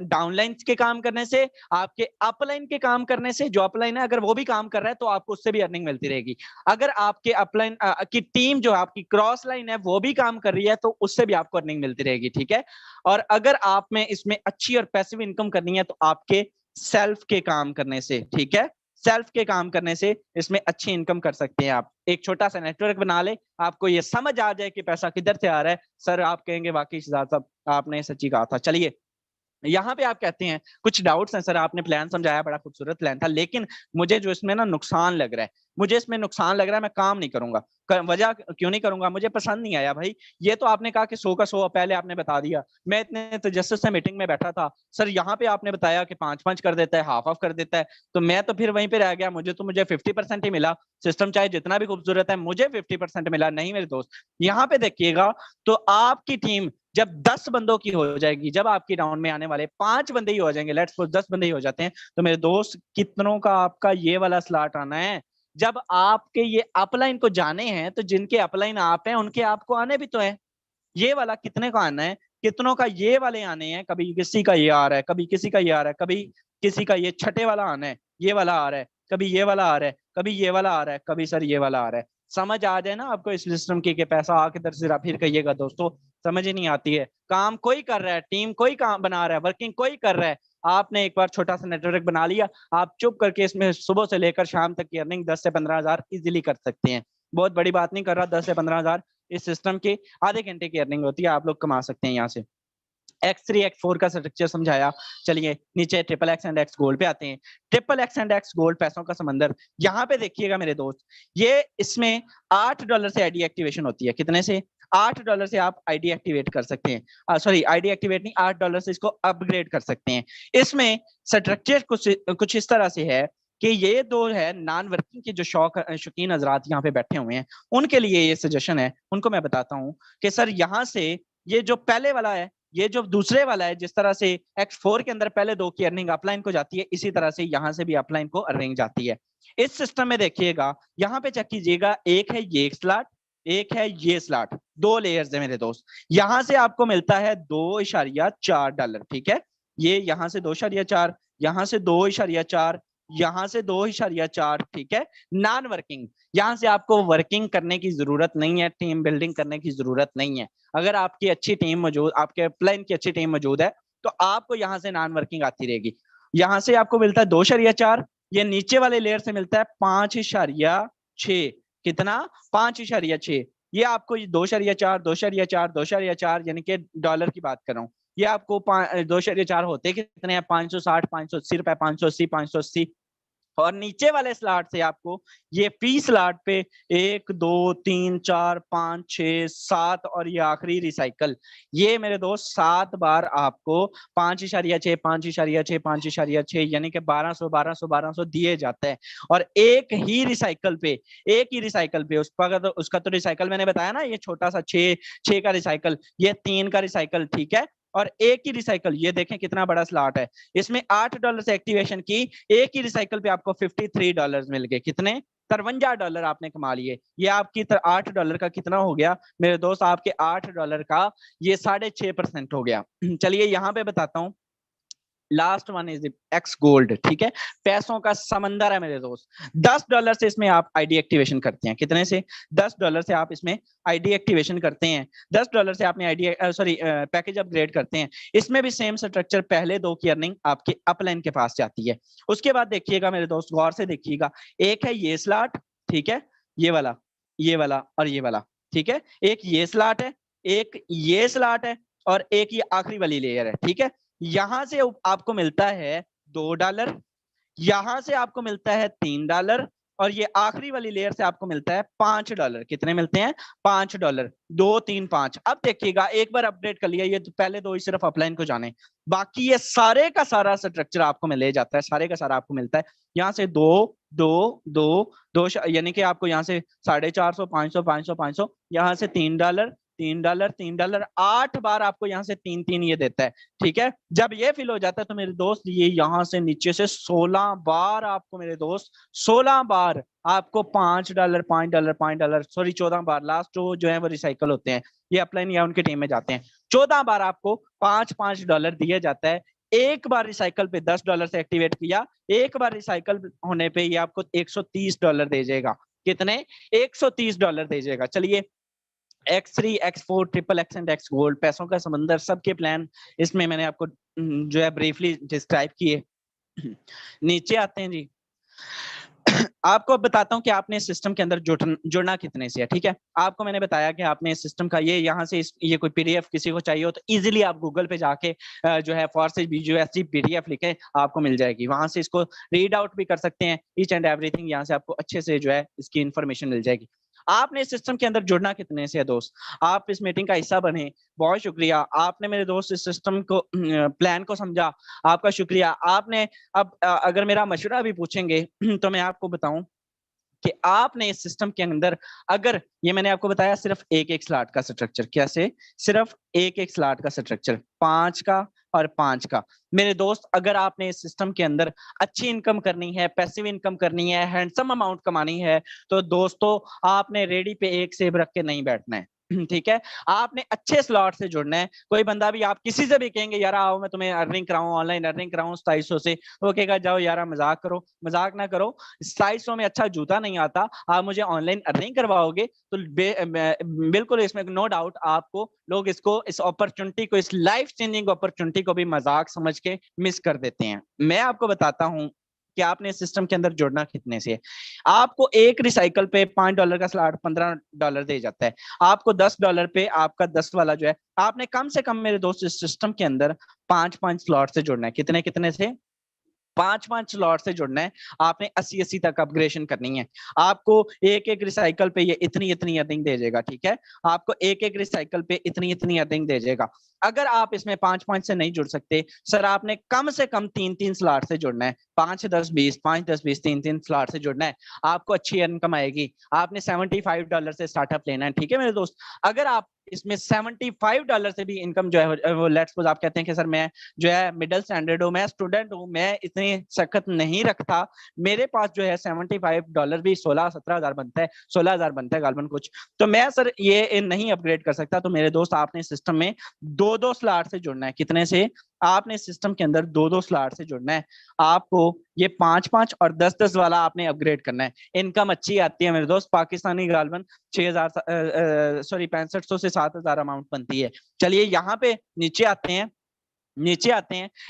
डाउनलाइन के काम करने से, आपके अपलाइन के काम करने से, जो अपलाइन है अगर वो भी काम कर रहा है तो आपको उससे भी अर्निंग मिलती रहेगी। अगर आपके अपलाइन की टीम जो आपकी क्रॉस लाइन है वो भी काम कर रही है तो उससे भी आपको अर्निंग मिलती रहेगी। ठीक है, और अगर आप में इसमें अच्छी और पैसिव इनकम करनी है तो आपके सेल्फ के काम करने से, ठीक है, सेल्फ के काम करने से इसमें अच्छी इनकम कर सकते हैं आप। एक छोटा सा नेटवर्क बना ले, आपको ये समझ आ जाए कि पैसा किधर से आ रहा है, सर आप कहेंगे वाकई शहजाद साहब आपने सच्ची कहा था। चलिए, यहाँ पे आप कहते हैं कुछ डाउट्स हैं सर, आपने प्लान समझाया, बड़ा खूबसूरत प्लान था, लेकिन मुझे जो इसमें ना नुकसान लग रहा है, मुझे इसमें नुकसान लग रहा है, मैं काम नहीं करूंगा। वजह क्यों नहीं करूंगा? मुझे पसंद नहीं आया भाई। ये तो आपने कहा कि 100 का 100 पहले आपने बता दिया, मैं इतने तजस्सुस से मीटिंग में बैठा था, सर यहाँ पे आपने बताया कि 5-5 कर देता है, हाफ ऑफ कर देता है, तो मैं तो फिर वहीं पे रह गया। मुझे 50% ही मिला। सिस्टम चाहे जितना भी खूबसूरत है, मुझे 50% मिला नहीं मेरे दोस्त। यहाँ पे देखिएगा तो आपकी टीम जब 10 बंदों की हो जाएगी, जब आपकी राउंड में आने वाले 5 बंदे ही हो जाएंगे, लेट्स सपोज 10 बंदे ही हो जाते हैं, तो मेरे दोस्त कितनों का आपका ये वाला स्लॉट आना है? जब आपके ये अपलाइन को जाने हैं, तो जिनके अपलाइन आप हैं उनके आपको आने भी तो है। ये वाला कितने का आना है? कितनों का ये वाले आने हैं? कभी किसी का ये आ रहा है, कभी किसी का ये आ रहा है, कभी किसी का ये छठे वाला आना है, ये वाला आ रहा है, कभी ये वाला आ रहा है, कभी ये वाला आ रहा है, कभी सर ये वाला आ रहा है। समझ आ जाए ना आपको इस सिस्टम की कि पैसा आके दर से फिर कहिएगा दोस्तों, समझ ही नहीं आती है। काम कोई कर रहा है, टीम कोई काम बना रहा है, वर्किंग कोई कर रहा है। आपने एक बार छोटा सा नेटवर्क बना लिया, आप चुप करके इसमें सुबह से लेकर शाम तक की अर्निंग 10 से 15 हजार इजीली कर सकते हैं। बहुत बड़ी बात नहीं कर रहा, 10 से 15 हजार इस सिस्टम के आधे घंटे की अर्निंग होती है, आप लोग कमा सकते हैं यहाँ से। X3 X4 का स्ट्रक्चर समझाया। चलिए नीचे triple x and x gold पे आते हैं। Triple x and x gold पैसों का समंदर, यहाँ पे देखिएगा मेरे दोस्त, ये इसमें $8 से आईडी एक्टिवेशन होती है। कितने से? $8 से आप आईडी एक्टिवेट कर सकते हैं। सॉरी, आईडी एक्टिवेट नहीं, $8 से इसको अपग्रेड कर सकते हैं। इसमें स्ट्रक्चर कुछ इस तरह से है कि ये दो है नॉन वर्किंग के जो शौकीन हजरात यहाँ पे बैठे हुए हैं, उनके लिए ये सजेशन है, उनको मैं बताता हूँ कि सर यहाँ से ये जो पहले वाला है, ये जो दूसरे वाला है, जिस तरह से X4 के अंदर पहले 2 की अर्निंग अपलाइन को जाती है, इसी तरह से यहाँ से भी अपलाइन को अर्निंग जाती है। इस सिस्टम में देखिएगा, यहाँ पे चेक कीजिएगा, एक है ये स्लॉट, एक है ये स्लॉट, 2 लेयर्स है मेरे दोस्त। यहाँ से आपको मिलता है $2.4, ठीक है। ये यहाँ से 2.4, यहाँ से 2.4, यहाँ से 2.4, ठीक है। नॉन वर्किंग, यहाँ से आपको वर्किंग करने की जरूरत नहीं है, टीम बिल्डिंग करने की जरूरत नहीं है। अगर आपकी अच्छी टीम मौजूद, आपके प्लान की अच्छी टीम मौजूद है, तो आपको यहाँ से नॉन वर्किंग आती रहेगी। यहाँ से आपको मिलता है 2.4, ये नीचे वाले लेयर से मिलता है 5.6। कितना? 5.6। ये आपको 2.4, 2.4, 2.4, यानी कि डॉलर की बात कर रहा हूँ। ये आपको 2.4 होते कितने हैं? 560, 580 रुपए, 580, 580। और नीचे वाले स्लॉट से आपको ये फी स्लॉट पे 1 2 3 4 5 6 7 और ये आखिरी रिसाइकल, ये मेरे दोस्त 7 बार आपको 5.6 5.6 5.6 यानी कि 1200 दिए जाते हैं। और एक ही रिसाइकल पे उसका तो रिसाइकल मैंने बताया ना, ये छोटा सा 6 का रिसाइकल, ये 3 का रिसाइकल, ठीक है। और एक ही रिसाइकल, ये देखें कितना बड़ा स्लॉट है, इसमें $8 से एक्टिवेशन की, एक ही रिसाइकल पे आपको $53 मिल गए। कितने? $53 आपने कमा लिए। ये आपकी $8 का कितना हो गया मेरे दोस्त? आपके $8 का ये 6.5% हो गया। चलिए यहाँ पे बताता हूँ, last one is x gold, ठीक है। पैसों का समंदर है मेरे दोस्त। $10 से इसमें आप आईडी एक्टिवेशन करते हैं। कितने से? $10 से आप इसमें आईडी एक्टिवेशन करते हैं। $10 से आपने आईडी पैकेज अपग्रेड करते हैं। इसमें भी सेम स्ट्रक्चर, पहले 2 की अर्निंग आपके अपलाइन के पास जाती है। उसके बाद देखिएगा मेरे दोस्त, गौर से देखिएगा, एक है ये स्लॉट, ठीक है, ये वाला, ये वाला और ये वाला, ठीक है। एक ये स्लॉट है, एक ये स्लॉट है, और एक ये आखिरी वाली लेयर है, ठीक है। यहां से आपको मिलता है $2, यहां से आपको मिलता है $3, और ये आखिरी वाली लेयर से आपको मिलता है $5। कितने मिलते हैं? $5, 2 3 5। अब देखिएगा, एक बार अपडेट कर लिया, ये तो पहले 2 ही सिर्फ अपलाइन को जाने, बाकी ये सारे का सारा स्ट्रक्चर आपको मिल जाता है, सारे का सारा आपको मिलता है। यहाँ से 2 2 2 2, यानी कि आपको यहाँ से 450, 500 500 500, यहाँ से $3 $3 $3, 8 बार आपको यहाँ से 3 3 ये देता है, ठीक है। जब ये फिल हो जाता है तो मेरे दोस्त, ये यहाँ से नीचे से 16 बार आपको मेरे दोस्त, 16 बार आपको $5 $5 $5, सॉरी 14 बार, लास्ट जो है वो रिसाइकल होते हैं, ये अपलाइन या उनके टीम में जाते हैं। 14 बार आपको $5 दिया जाता है। एक बार रिसाइकल पे $10 से एक्टिवेट किया, एक बार रिसाइकल होने पे ये आपको $130 दे जाएगा। कितने? $130 दे जाएगा। चलिए, X3 X4 triple x and x gold, पैसों का समंदर, सबके प्लान इसमें मैंने आपको जो है ब्रीफली डिस्क्राइब किए। नीचे आते हैं जी। आपको अब बताता हूँ कि आपने इस सिस्टम के अंदर जुड़ना कितने से है। ठीक है, आपको मैंने बताया कि आपने इस सिस्टम का ये यहाँ से ये कोई पीडीएफ किसी को चाहिए हो तो इजीली आप गूगल पे जाके जो है फॉर्सेज बीजीएसटी पीडीएफ लिखे, आपको मिल जाएगी। वहां से इसको रीड आउट भी कर सकते हैं, ईच एंड एवरीथिंग यहाँ से आपको अच्छे से जो है इसकी इन्फॉर्मेशन मिल जाएगी। आपने इस सिस्टम के अंदर जुड़ना कितने से है दोस्त, आप इस मीटिंग का हिस्सा बने, बहुत शुक्रिया। आपने मेरे दोस्त इस सिस्टम को प्लान को समझा, आपका शुक्रिया। आपने अब अगर मेरा मशवरा भी पूछेंगे तो मैं आपको बताऊं कि आपने इस सिस्टम के अंदर, अगर ये मैंने आपको बताया सिर्फ एक एक स्लॉट का स्ट्रक्चर, कैसे सिर्फ एक एक स्लॉट का स्ट्रक्चर 5 का और 5 का। मेरे दोस्त अगर आपने इस सिस्टम के अंदर अच्छी इनकम करनी है, पैसिव इनकम करनी है, हैंडसम अमाउंट कमानी है, तो दोस्तों आपने रेडी पे एक सेब रख के नहीं बैठना है। ठीक है, आपने अच्छे स्लॉट से जुड़ना है। कोई बंदा भी, आप किसी से भी कहेंगे यार आओ मैं तुम्हें अर्निंग कराऊं, ऑनलाइन अर्निंग कराऊं 2700 से, वो कहेगा जाओ यार मजाक करो। मजाक ना करो, 2700 में अच्छा जूता नहीं आता, आप मुझे ऑनलाइन अर्निंग करवाओगे तो बिल्कुल इसमें नो डाउट आपको लोग इसको, इस अपॉर्चुनिटी को, इस लाइफ चेंजिंग अपॉर्चुनिटी को भी मजाक समझ के मिस कर देते हैं। मैं आपको बताता हूं कि आपने इस सिस्टम के अंदर जुड़ना कितने से है। आपको एक रिसाइकल पे $5 का स्लॉट $15 दे जाता है। आपको $10 पे आपका 10 वाला जो है, आपने कम से कम मेरे दोस्त इस सिस्टम के अंदर 5-5 स्लॉट से जुड़ना है। कितने कितने से? 5-5 स्लॉट से जुड़ना है। आपने 80-80 तक अपग्रेडेशन करनी है। आपको एक एक रिसाइकल पे ये इतनी इतनी अर्निंग दे जाएगा। ठीक है, आपको एक एक रिसाइकल पे इतनी इतनी अर्निंग दे जाएगा। अगर आप इसमें 5-5 से नहीं जुड़ सकते, सर आपने कम से कम 3-3 स्लॉट से जुड़ना है। 5-10-20 5-10-20 3-3 स्लॉट से जुड़ना है, आपको अच्छी इनकम आएगी। आपने $75 से स्टार्टअप लेना है। ठीक है मेरे दोस्त, अगर आप इसमें $75 से भी इनकम जो है, वो लेट्स सपोज आप कहते हैं कि सर मैं जो है मिडिल स्टैंडर्ड हूँ, मैं स्टूडेंट हूँ, मैं इतनी सख्त नहीं रखता, मेरे पास जो है $75 भी 16-17 हजार बनता है, 16 हजार बनता है गालबन कुछ, तो मैं सर ये नहीं अपग्रेड कर सकता। तो मेरे दोस्त आपने सिस्टम में 2-2 स्लॉट से जुड़ना है। कितने से? आपने सिस्टम के अंदर 2-2 स्लॉट से जुड़ना है। आपको ये 5-5 और 10-10 वाला आपने अपग्रेड करना है। इनकम अच्छी आती है मेरे दोस्त, पाकिस्तानी गालबन 6500 से 7000 अमाउंट बनती है। चलिए यहाँ पे नीचे आते हैं।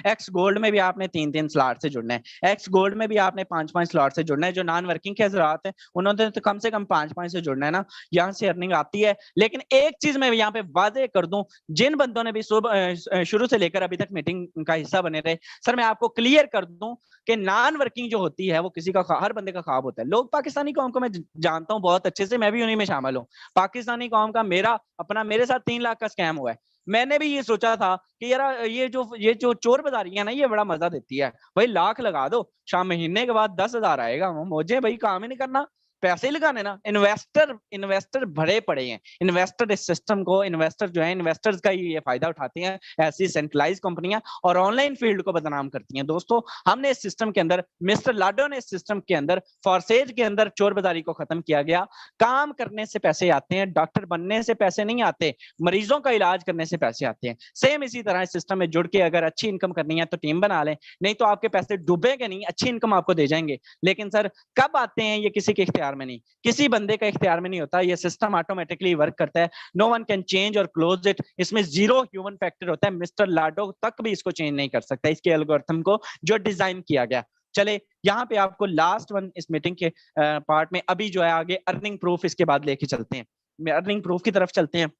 एक्स गोल्ड में भी आपने 3-3 स्लॉट से जुड़ना है। एक्स गोल्ड में भी आपने 5-5 स्लॉट से जुड़ना है। जो नॉन वर्किंग के हजरात हैं उन्होंने तो कम से कम 5-5 से जुड़ना है ना, यहाँ से अर्निंग आती है। लेकिन एक चीज मैं यहाँ पे वादे कर दूं, जिन बंदों ने भी शुरू से लेकर अभी तक मीटिंग का हिस्सा बने रहे, सर मैं आपको क्लियर कर दूं कि नॉन वर्किंग जो होती है वो किसी का, हर बंदे का ख्वाब होता है। लोग पाकिस्तानी कौम को मैं जानता हूँ बहुत अच्छे से, मैं भी उन्हीं में शामिल हूँ। पाकिस्तानी कौम का मेरे साथ 3 लाख का स्कैम हुआ है। मैंने भी ये सोचा था कि यार ये जो चोर बाजारी है ना, ये बड़ा मजा देती है भाई, लाख लगा दो, शाम महीने के बाद 10 हजार आएगा, मुझे भाई काम ही नहीं करना, पैसे ही लगाने ना। इन्वेस्टर भरे पड़े हैं। इन्वेस्टर इस सिस्टम को, इन्वेस्टर जो है, इन्वेस्टर्स का ये फायदा उठाते हैं, ऐसी सेंट्रलाइज कंपनियां, और ऑनलाइन फील्ड को बदनाम करती हैं। दोस्तों हमने इस सिस्टम के अंदर, मिस्टर लाडो ने इस सिस्टम के अंदर, फॉर्सेज के अंदर चोर बाजारी को खत्म किया गया। काम करने से पैसे आते हैं, डॉक्टर बनने से पैसे नहीं आते, मरीजों का इलाज करने से पैसे आते हैं। सेम इसी तरह इस सिस्टम में जुड़ के अगर अच्छी इनकम करनी है तो टीम बना लें, नहीं तो आपके पैसे डूबेंगे नहीं, अच्छी इनकम आपको दे जाएंगे। लेकिन सर कब आते हैं ये किसी के इख्तियार में नहीं, किसी बंदे का इख्तियार में नहीं होता, ये सिस्टम ऑटोमेटिकली वर्क करता है। नो वन कैन चेंज और क्लोज इट, इसमें जीरो ह्यूमन फैक्टर होता है। मिस्टर लाडो तक भी इसको चेंज नहीं कर सकता, इसके एल्गोरिथम को जो डिजाइन किया गया। चले यहाँ पे आपको लास्ट वन इस मीटिंग के पार्ट में अभी जो है आगे अर्निंग प्रूफ इसके बाद लेके चलते हैं। अर्निंग प्रूफ की तरफ चलते हैं।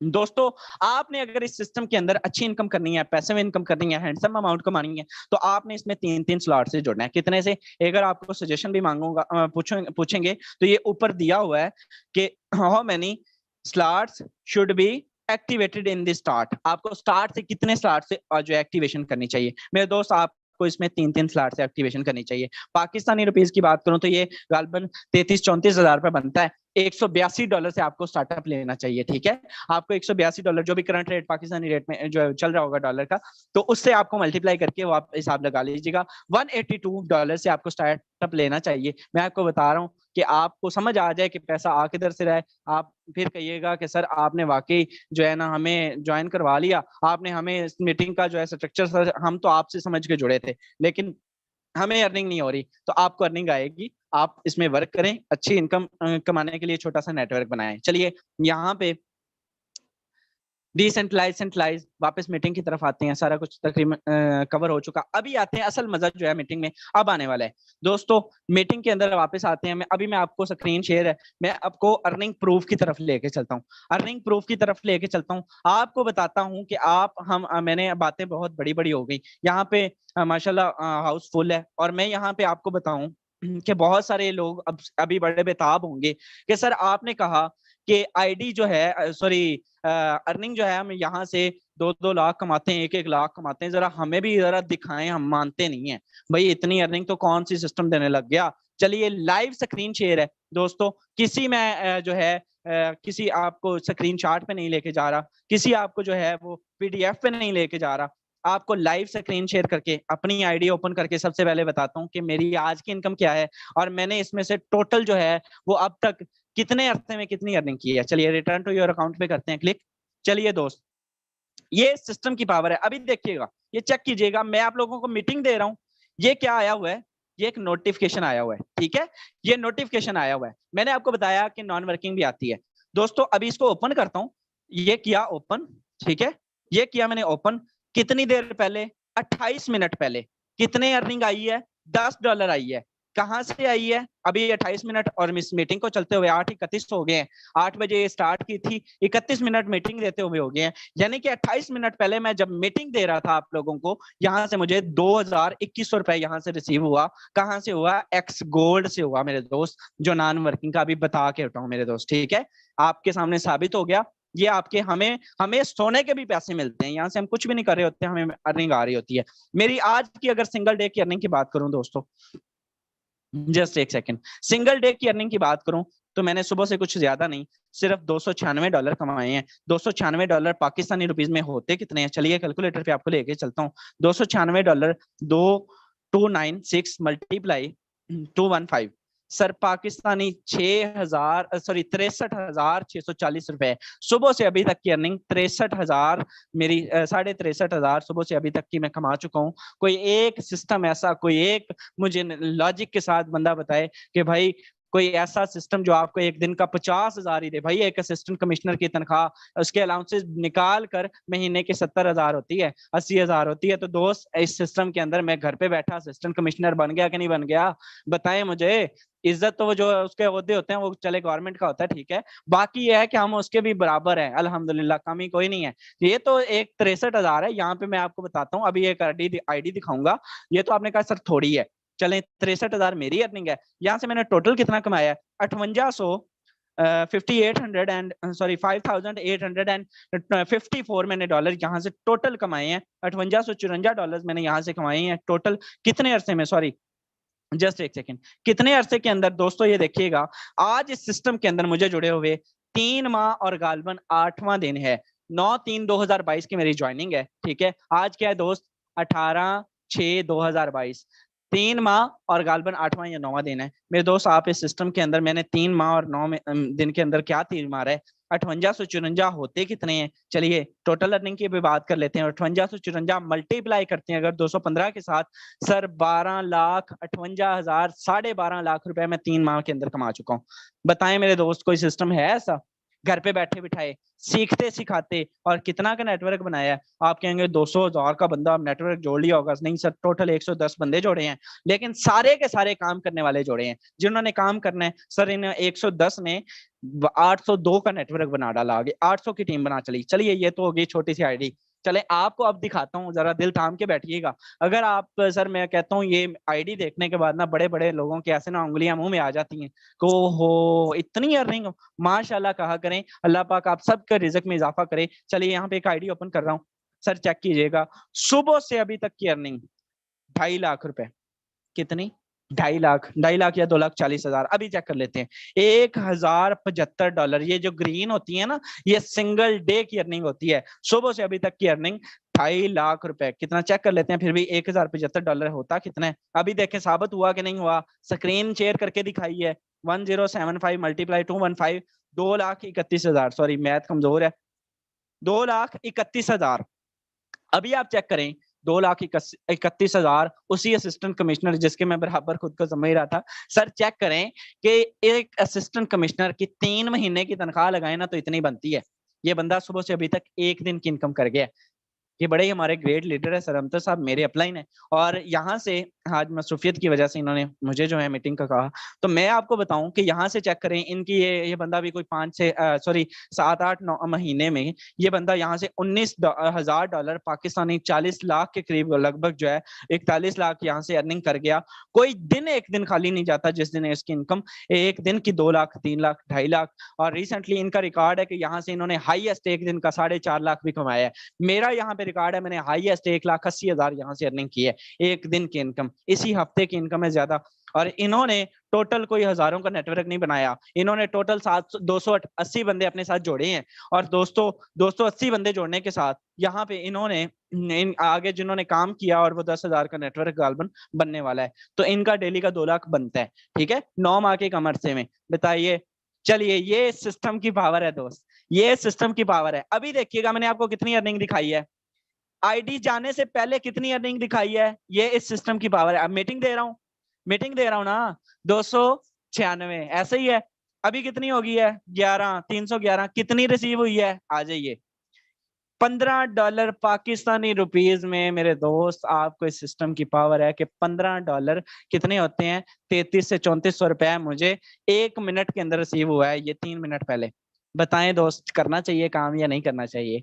दोस्तों आपने अगर इस सिस्टम के अंदर अच्छी इनकम करनी है, पैसे में इनकम करनी है, हैंडसम अमाउंट कमानी है, तो आपने इसमें 3-3 स्लॉट से जुड़ना है। कितने से? अगर आपको सजेशन भी मांगूंगा, पूछेंगे तो ये ऊपर दिया हुआ है कि how many slots should be activated in the start. आपको स्टार्ट से कितने स्लॉट से जो एक्टिवेशन करनी चाहिए मेरे दोस्त, आपको इसमें 3-3 स्लॉट से एक्टिवेशन करनी चाहिए। पाकिस्तानी रुपीस की बात करूं तो ये गालबन 33-34 हजार रुपए बनता है। $182 से आपको स्टार्टअप लेना चाहिए। ठीक है, आपको $182 जो भी करंट रेट पाकिस्तानी रेट में जो चल रहा होगा डॉलर का, तो उससे आपको मल्टीप्लाई करके वो आप हिसाब लगा लीजिएगा। $182 से आपको स्टार्टअप लेना चाहिए। मैं आपको बता रहा हूँ कि आपको समझ आ जाए कि पैसा आ किधर से रहा है, आप फिर कहिएगा कि सर आपने वाकई जो है ना हमें ज्वाइन करवा लिया, आपने हमें इस मीटिंग का जो है स्ट्रक्चर, सर हम तो आपसे समझ के जुड़े थे लेकिन हमें अर्निंग नहीं हो रही। तो आपको अर्निंग आएगी, आप इसमें वर्क करें, अच्छी इनकम कमाने के लिए छोटा सा नेटवर्क बनाएं। चलिए यहाँ पे डिसेंट्रलाइज, सेंट्रलाइज, वापस मीटिंग की तरफ आते हैं। सारा कुछ तकरीबन कवर हो चुका। अभी आते हैं असल मजा जो है मीटिंग में अब आने वाला है दोस्तों। मीटिंग के अंदर वापस आते हैं। मैं आपको स्क्रीन शेयर है, मैं आपको अर्निंग प्रूफ की तरफ लेके चलता हूँ। अर्निंग प्रूफ की तरफ लेके चलता हूँ, आपको बताता हूँ कि मैंने बातें बहुत बड़ी बड़ी हो गई यहाँ पे। माशाल्लाह हाउस फुल है, और मैं यहाँ पे आपको बताऊं कि बहुत सारे लोग अभी बड़े बेताब होंगे कि सर आपने कहा कि आईडी जो है, सॉरी अर्निंग जो है, हम यहाँ से 2-2 लाख कमाते हैं, 1-1 लाख कमाते हैं, जरा हमें भी जरा दिखाएं। हम मानते नहीं है भाई, इतनी अर्निंग तो कौन सी सिस्टम देने लग गया। चलिए लाइव स्क्रीन शेयर है दोस्तों, किसी में जो है किसी आपको स्क्रीन शॉट पे नहीं लेके जा रहा, किसी आपको जो है वो पीडीएफ पे नहीं लेके जा रहा, आपको लाइव स्क्रीन शेयर करके अपनी आईडी ओपन करके सबसे पहले बताता हूँ कि मेरी आज की इनकम क्या है, और मैंने इसमें से टोटल जो है वो अब तक कितने अरसे में कितनी अर्निंग की है। चलिए रिटर्न टू योर अकाउंट पे करते हैं क्लिक। चलिए दोस्त, ये सिस्टम की पावर है। अभी देखिएगा, ये चेक कीजिएगा, मैं आप लोगों को मीटिंग दे रहा हूँ। ये क्या आया हुआ है, ये एक नोटिफिकेशन आया हुआ है, ठीक है, ये नोटिफिकेशन आया हुआ है। मैंने आपको बताया कि नॉन वर्किंग भी आती है दोस्तों। अभी इसको ओपन करता हूँ, ये किया ओपन, ठीक है, ये किया मैंने ओपन। कितनी देर पहले, 28 मिनट पहले कितने अर्निंग आई है, $10 आई है। कहां से आई है, अभी 28 मिनट और इस मीटिंग को चलते हुए 8:31 हो गए हैं। 8 बजे स्टार्ट की थी, 31 मिनट मीटिंग देते हुए हो गए हैं। यानी कि 28 मिनट पहले मैं जब मीटिंग दे रहा था आप लोगों को, यहां से मुझे 2,021 रुपए यहां से रिसीव हुआ। कहां से हुआ, एक्स गोल्ड से हुआ मेरे दोस्त, जो नॉन वर्किंग का अभी बता के उठाऊं मेरे दोस्त, ठीक है, आपके सामने साबित हो गया। ये आपके हमें हमें सोने के भी पैसे मिलते हैं, यहाँ से हम कुछ भी नहीं कर रहे होते, हमें अर्निंग आ रही होती है। मेरी आज की अगर सिंगल डे की अर्निंग की बात करूं दोस्तों, जस्ट एक सेकंड, सिंगल डे की अर्निंग की बात करूं तो मैंने सुबह से कुछ ज्यादा नहीं, सिर्फ $296 कमाए हैं। $296 पाकिस्तानी रुपीज में होते कितने हैं, चलिए कैलकुलेटर पे आपको लेके चलता हूँ। $296 2,296 मल्टीप्लाई 215, सर पाकिस्तानी 63,640 रुपए। सुबह से अभी तक की अर्निंग 63,000, मेरी 63,500 सुबह से अभी तक की मैं कमा चुका हूँ। कोई एक सिस्टम ऐसा, कोई एक मुझे लॉजिक के साथ बंदा बताए कि भाई कोई ऐसा सिस्टम जो आपको एक दिन का 50,000 ही दे। भाई एक असिस्टेंट कमिश्नर की तनख्वाह उसके अलाउंसेस निकाल कर महीने की 70,000 होती है, 80,000 होती है। तो दोस्त इस सिस्टम के अंदर मैं घर पे बैठा असिस्टेंट कमिश्नर बन गया कि नहीं बन गया, बताएं मुझे। इज्जत तो वो जो उसके ओहदे होते हैं वो चले गवर्नमेंट का होता है, ठीक है, बाकी ये है कि हम उसके भी बराबर हैं अल्हम्दुलिल्लाह, कमी कोई नहीं है। ये तो एक 63,000 है। यहाँ पे मैं आपको बताता हूँ, अभी एक आईडी दिखाऊंगा। ये तो आपने कहा सर थोड़ी है, चले 63,000 मेरी अर्निंग है। यहाँ से मैंने टोटल कितना कमाया है, 5800 एंड सॉरी 5,854 मैंने डॉलर यहाँ से टोटल कमाए हैं। $5854 मैंने यहाँ से कमाए हैं टोटल। कितने अरसे में, सॉरी जस्ट एक सेकेंड, कितने अरसे के अंदर दोस्तों। ये देखिएगा, आज इस सिस्टम के अंदर मुझे जुड़े हुए 3 माह और गालबन 8वां दिन है। 9/3/2022 की मेरी ज्वाइनिंग है, ठीक है। आज क्या है दोस्त, 18/6/2022, 3 माह और गालबन 8वां या 9वां दिन है मेरे दोस्त। आप इस सिस्टम के अंदर मैंने 3 माह और 9 दिन के अंदर क्या तीर मारा है। 5854 होते कितने हैं, चलिए टोटल अर्निंग की भी बात कर लेते हैं। 5854 मल्टीप्लाई करते हैं अगर 215 के साथ, सर 12,58,000, 12.5 लाख रुपए मैं 3 माह के अंदर कमा चुका हूँ। बताएं मेरे दोस्त, कोई सिस्टम है ऐसा, घर पे बैठे बिठाए सीखते सिखाते, और कितना का नेटवर्क बनाया है। आप कहेंगे 200,000 का बंदा नेटवर्क जोड़ लिया होगा, नहीं सर, टोटल 110 बंदे जोड़े हैं, लेकिन सारे के सारे काम करने वाले जोड़े हैं। जिन्होंने काम करना है सर, इन 110 ने 802 का नेटवर्क बना डाला, आगे 800 की टीम बना चली। चलिए ये तो होगी छोटी सी आईडी। चले आपको अब दिखाता हूँ, जरा दिल थाम के बैठिएगा। अगर आप सर, मैं कहता हूँ ये आईडी देखने के बाद ना बड़े बड़े लोगों के ऐसे ना उंगलियां मुंह में आ जाती हैं को हो इतनी अर्निंग, माशाल्लाह कहा करें। अल्लाह पाक आप सबके रिज़्क में इजाफा करे। चलिए यहाँ पे एक आईडी ओपन कर रहा हूँ, सर चेक कीजिएगा, सुबह से अभी तक की अर्निंग 2.5 लाख रुपए। कितनी, 2.5 लाख या 2,40,000। अभी चेक कर लेते हैं, $1,075। ये जो ग्रीन होती है ना, ये सिंगल डे की अर्निंग होती है। सुबह से अभी तक की अर्निंग 2.5 लाख रुपए। कितना चेक कर लेते हैं, फिर भी $1,075 होता कितना है। अभी देखें साबित हुआ कि नहीं हुआ, स्क्रीन शेयर करके दिखाई है। 1075 मल्टीप्लाई 215, 2,31,000, सॉरी मैथ कमजोर है, 2,31,000। अभी आप चेक करें, 2,31,000 उसी असिस्टेंट कमिश्नर जिसके मैं बराबर खुद को समझ रहा था। सर चेक करें कि एक असिस्टेंट कमिश्नर की 3 महीने की तनख्वाह लगाए ना तो इतनी बनती है। ये बंदा सुबह से अभी तक एक दिन की इनकम कर गया। ये बड़े ही हमारे ग्रेट लीडर है सर अमतर साहब, मेरे अपलाइन है। और यहाँ से आज मसरूफियत की वजह से इन्होंने मुझे जो है मीटिंग का कहा, तो मैं आपको बताऊं कि यहाँ से चेक करें इनकी ये बंदा भी कोई 7-8-9 महीने में ये बंदा यहाँ से $19,000 पाकिस्तानी 40 लाख के करीब लगभग जो है 41 लाख यहाँ से अर्निंग कर गया। कोई दिन एक दिन खाली नहीं जाता जिस दिन इसकी इनकम एक दिन की 2 लाख 3 लाख 2.5 लाख। और रिसेंटली इनका रिकॉर्ड है कि यहाँ से इन्होंने हाईएस्ट एक दिन का 4.5 लाख भी कमाया है। मेरा यहाँ पे रिकॉर्ड है, मैंने हाईएस्ट 1,80,000 यहाँ से अर्निंग की है एक दिन की इनकम। इसी हफ्ते की इनकम है ज्यादा। और इन्होंने टोटल कोई हजारों का नेटवर्क नहीं बनाया, इन्होंने टोटल 280 बंदे अपने साथ जोड़े हैं। और दोस्तों 280 बंदे जोड़ने के साथ यहाँ पे इन्होंने आगे जिन्होंने काम किया और वो 10,000 का नेटवर्क गालबन बनने वाला है, तो इनका डेली का 2 लाख बनता है। ठीक है, 9 माह के कम अरसे में, बताइए। चलिए, ये सिस्टम की पावर है दोस्त, ये सिस्टम की पावर है। अभी देखिएगा मैंने आपको कितनी अर्निंग दिखाई है, आईडी जाने से पहले कितनी अर्निंग दिखाई है, ये इस सिस्टम की पावर है। अब मीटिंग दे रहा हूं ना, 296 ऐसे ही है। अभी कितनी हो गई है, 311 कितनी रिसीव हुई है, आ जाइए। $15 पाकिस्तानी रुपीज में मेरे दोस्त, आपको इस सिस्टम की पावर है कि $15 कितने होते हैं, 33 से 3400 रुपए मुझे 1 मिनट के अंदर रिसीव हुआ है, ये 3 मिनट पहले। बताएं दोस्त, करना चाहिए काम या नहीं करना चाहिए?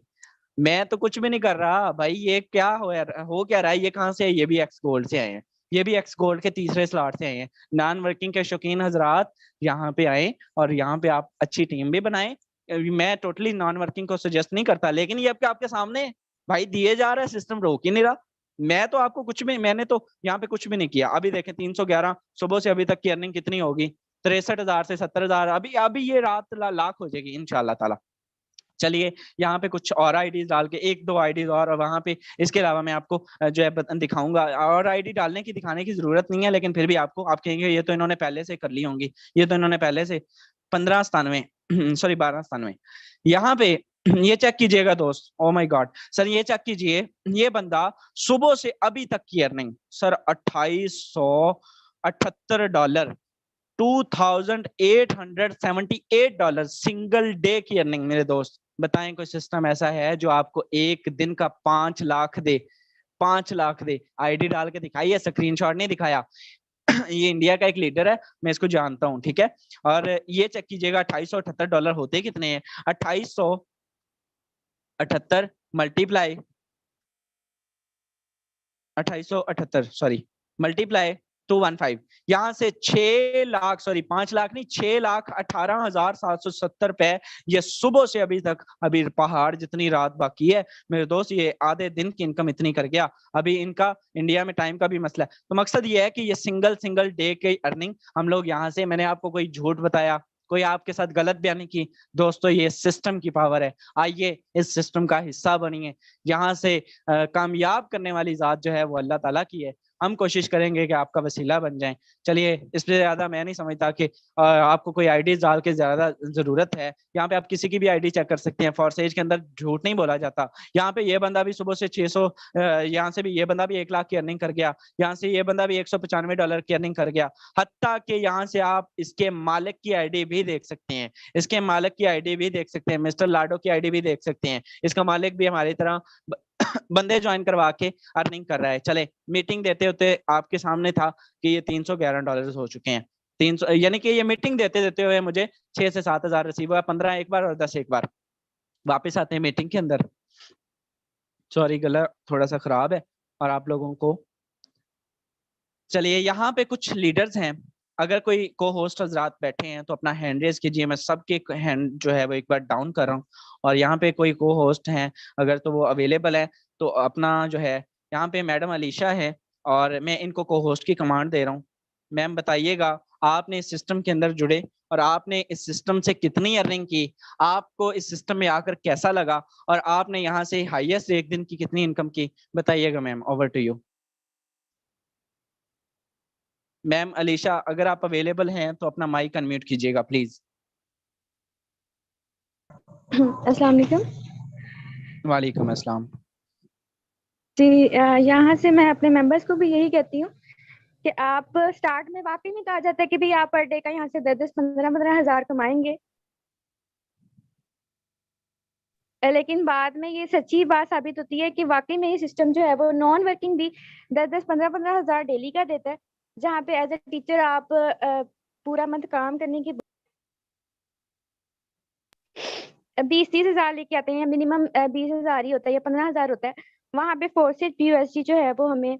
मैं तो कुछ भी नहीं कर रहा भाई, ये क्या हो क्या रहा है, ये कहाँ से है? ये भी एक्स गोल्ड से आए हैं, ये भी एक्स गोल्ड के तीसरे स्लॉट से आए हैं। नॉन वर्किंग के शौकीन हजरात यहाँ पे आए और यहाँ पे आप अच्छी टीम भी बनाएं। मैं टोटली नॉन वर्किंग को सजेस्ट नहीं करता, लेकिन ये आपके सामने भाई दिए जा रहा है, सिस्टम रोक ही नहीं रहा। मैं तो आपको कुछ भी, मैंने तो यहाँ पे कुछ भी नहीं किया। अभी देखें 311 सुबह से अभी तक की अर्निंग कितनी होगी, 63,000 से 70,000। अभी ये रात लाख हो जाएगी इंशाल्लाह ताला। चलिए, यहाँ पे कुछ और आईडीज डाल के, 1-2 आईडीज और वहां पे, इसके अलावा मैं आपको जो है दिखाऊंगा। और आईडी डालने की दिखाने की जरूरत नहीं है, लेकिन फिर भी आपको, आप कहेंगे ये तो इन्होंने पहले से कर ली होंगी, ये तो इन्होंने पहले से 1597 सॉरी 1297 यहाँ पे ये चेक कीजिएगा दोस्त। ओ माय गॉड सर, ये चेक कीजिए, ये बंदा सुबह से अभी तक की अर्निंग सर $2,878, $2,878 सिंगल डे की अर्निंग मेरे दोस्त। बताएं कोई सिस्टम ऐसा है जो आपको एक दिन का 5 लाख दे, 5 लाख दे? आईडी डाल के दिखाइए, स्क्रीनशॉट नहीं दिखाया। ये इंडिया का एक लीडर है, मैं इसको जानता हूं, ठीक है। और ये चेक कीजिएगा $2,878 होते कितने हैं, 2878 मल्टीप्लाई 2878 सॉरी मल्टीप्लाई 215, यहाँ से 6 लाख, सॉरी 5 लाख नहीं, 6,18,770 रुपए ये सुबह से अभी तक, अभी पहाड़ जितनी रात बाकी है मेरे दोस्त, ये आधे दिन की इनकम इतनी कर गया। अभी इनका इंडिया में टाइम का भी मसला है, तो मकसद ये है कि ये सिंगल डे की अर्निंग हम लोग यहाँ से, मैंने आपको कोई झूठ बताया, कोई आपके साथ गलत बयानी की, दोस्तों ये सिस्टम की पावर है। आइए इस सिस्टम का हिस्सा बनिए। यहाँ से कामयाब करने वाली जात जो है वो अल्लाह ताला की है। हम कोशिश करेंगे कि आपका वसीला बन जाए। चलिए, इससे ज्यादा मैं नहीं समझता कि आपको कोई आईडीज डाल के ज्यादा जरूरत है। यहाँ पे आप किसी की भी आईडी चेक कर सकते हैं, फॉरसेज के अंदर झूठ नहीं बोला जाता। यहाँ पे ये बंदा भी सुबह से 600, यहाँ से भी ये बंदा भी 1 लाख की अर्निंग कर गया, यहाँ से ये बंदा भी $195 की अर्निंग कर गया। हत्ता कि यहाँ से आप इसके मालिक की आईडी भी देख सकते हैं, इसके मालिक की आईडी भी देख सकते हैं, मिस्टर लाडो की आईडी भी देख सकते हैं। इसका मालिक भी हमारी तरह बंदे ज्वाइन करवा के अर्निंग कर रहा है। चले, मीटिंग देते होते आपके सामने था कि ये $311 हो चुके हैं। 300 यानी कि ये मीटिंग देते देते हुए मुझे 6 से 7 हजार रिसीव हुआ, 15 एक बार और 10 एक बार। वापस आते हैं मीटिंग के अंदर। सॉरी, गला थोड़ा सा खराब है और आप लोगों को। चलिए, यहाँ पे कुछ लीडर्स हैं, अगर कोई को होस्ट हजरात बैठे हैं तो अपना हैंड रेज कीजिए। मैं सबके हैंड जो है वो एक बार डाउन कर रहा हूँ। और यहाँ पे कोई को होस्ट हैं अगर तो वो अवेलेबल है, तो अपना जो है, यहाँ पे मैडम अलीशा है और मैं इनको को होस्ट की कमांड दे रहा हूँ। मैम बताइएगा, आपने इस सिस्टम के अंदर जुड़े और आपने इस सिस्टम से कितनी अर्निंग की, आपको इस सिस्टम में आकर कैसा लगा, और आपने यहाँ से हाईएस्ट एक दिन की कितनी इनकम की, बताइएगा ma'am. Over to you ma'am Alisha, अगर आप अवेलेबल हैं तो अपना माइक अनम्यूट कीजिएगा प्लीज। अस्सलाम वालेकुम। वालेकुम अस्सलाम। जी, यहाँ से मैं अपने मेंबर्स को भी यही कहती हूँ कि आप स्टार्ट में वाकई नहीं कहा जाता कि भाई आप पर डे का यहाँ से 10-10, 15-15 हजार कमाएंगे। लेकिन बाद में ये सच्ची बात साबित होती है कि वाकई में ये सिस्टम जो है वो नॉन वर्किंग भी 10-10, 15-15 हज़ार डेली का देता है, जहाँ पे एज ए टीचर आप पूरा मंथ काम करने के 20-30 हज़ार लेके आते हैं, मिनिमम 20 हज़ार ही होता है या 15 हज़ार होता है। वहाँ पे फोर्सेज PUSG जो है वो हमें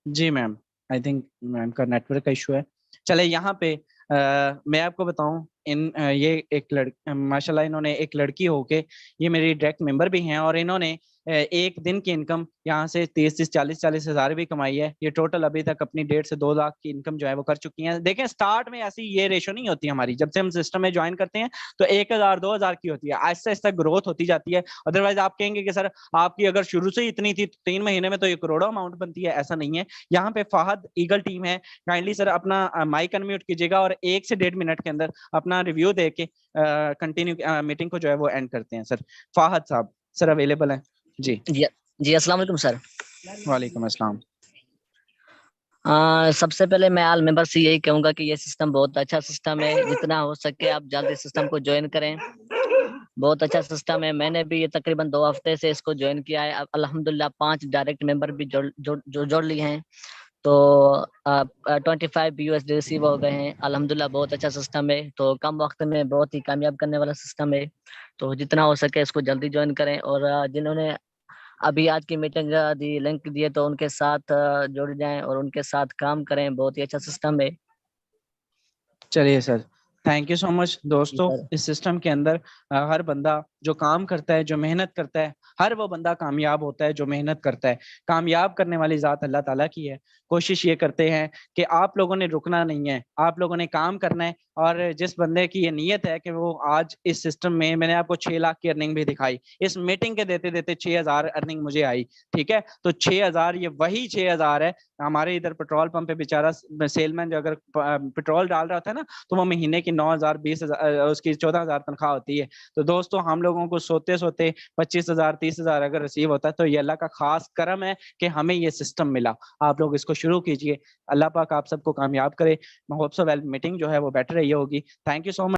जी मैम, आई थिंक मैम का नेटवर्क का इशू है। चले यहाँ पे मैं आपको बताऊं, ये एक माशाल्लाह इन्होंने एक लड़की होके ये मेरी डायरेक्ट मेंबर भी हैं और इन्होंने एक दिन की इनकम यहाँ से 30-30, 40-40 हज़ार भी कमाई है। ये टोटल अभी तक अपनी 1.5 से 2 लाख की इनकम जो है वो कर चुकी हैं। देखें स्टार्ट में ऐसी ये रेशो नहीं होती हमारी, जब से हम सिस्टम में ज्वाइन करते हैं तो 1,000 2,000 की होती है, आहिस्ता आहिस्ता ग्रोथ होती जाती है। अदरवाइज आप कहेंगे कि सर आपकी अगर शुरू से ही इतनी थी 3 महीने में तो ये करोड़ों अमाउंट बनती है, ऐसा नहीं है। यहाँ पे फाहद ईगल टीम है, काइंडली सर अपना माइक अनम्यूट कीजिएगा और 1 से 1.5 मिनट के अंदर अपना रिव्यू दे के कंटिन्यू मीटिंग को जो है वो एंड करते हैं। सर फाहद साहब सर अवेलेबल हैं? जी जी अस्सलाम वालेकुम सर। वालेकुम अस्सलाम। सबसे पहले मैं ऑल मेंबर से यही कहूंगा कि ये सिस्टम बहुत अच्छा सिस्टम है, जितना हो सके आप जल्दी सिस्टम को ज्वाइन करें। बहुत अच्छा सिस्टम है, मैंने भी ये तकरीबन 2 हफ्ते से इसको ज्वाइन किया है। अल्हम्दुलिल्लाह 5 डायरेक्ट मेंबर भी जोड़ लिए हैं, तो 25 USD रिसीव हो गए हैं। अल्हम्दुलिल्लाह बहुत अच्छा सिस्टम है, तो कम वक्त में बहुत ही कामयाब करने वाला सिस्टम है। तो जितना हो सके इसको जल्दी ज्वाइन करें, और जिन्होंने अभी आज की मीटिंग दी लिंक दिए तो उनके साथ जुड़ जाएं और उनके साथ काम करें। बहुत ही अच्छा सिस्टम है। चलिए sir, thank you so much. दोस्तों सर। इस सिस्टम के अंदर हर बंदा जो काम करता है, जो मेहनत करता है, हर वो बंदा कामयाब होता है जो मेहनत करता है। कामयाब करने वाली ज़ात अल्लाह ताला की है। कोशिश ये करते हैं कि आप लोगों ने रुकना नहीं है, आप लोगों ने काम करना है। और जिस बंदे की ये नीयत है कि वो आज इस सिस्टम में, मैंने आपको 6 लाख की अर्निंग भी दिखाई, इस मीटिंग के देते देते 6,000 अर्निंग मुझे आई, ठीक है। तो 6,000 ये वही 6,000 है। हमारे इधर पेट्रोल पंप पे बेचारा सेलमैन जो अगर पेट्रोल डाल रहा होता है ना, तो वो महीने की 9,000 20,000 उसकी 14,000 तनख्वाह होती है। तो दोस्तों हम लोगों को सोते सोते 25,000 30,000 अगर रिसीव होता है तो ये अल्लाह का खास करम है कि हमें ये सिस्टम मिला। आप लोग इसको शुरू कीजिए, अल्लाह पाक आप सबको कामयाब करे। होप्स सो वेल मीटिंग जो है वो बेटर रही होगी। Thank you so much.